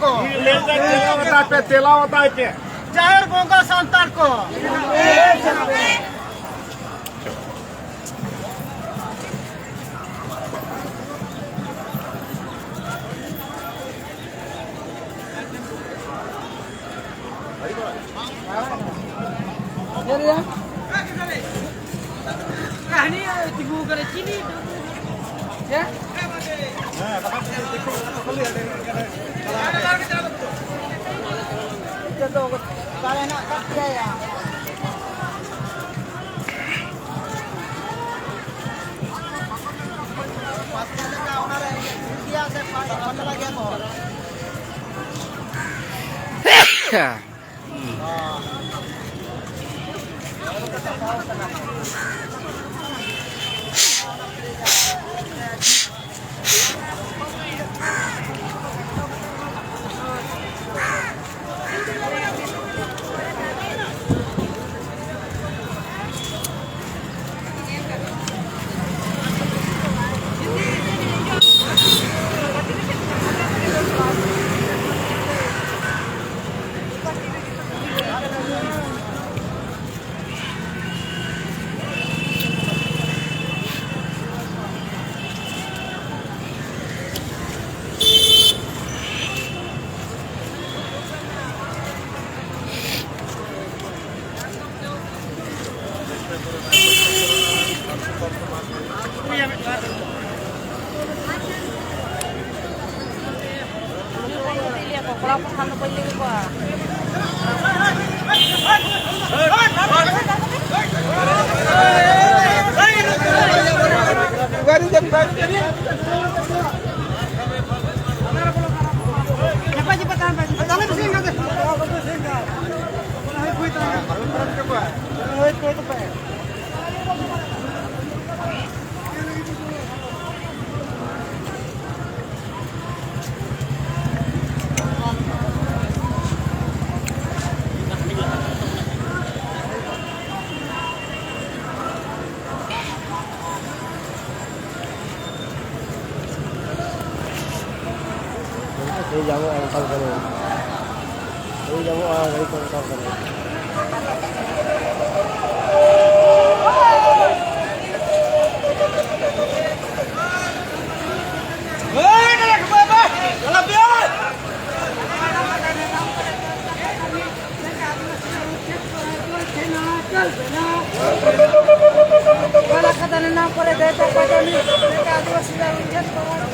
ko. Tilawat aja. Jahir Bonga Santal ko. Kahani tibu kare chini. Ya? Itu kalau nak tak ya. Pasal ka onar dia se panda lagi mo. Jamu angkal kene. Jamu dari angkal kene. Hei, nak ke bawah. Jalan biar. Kalau kata nak korek dah tak pada ni, mereka ada sudah ujian.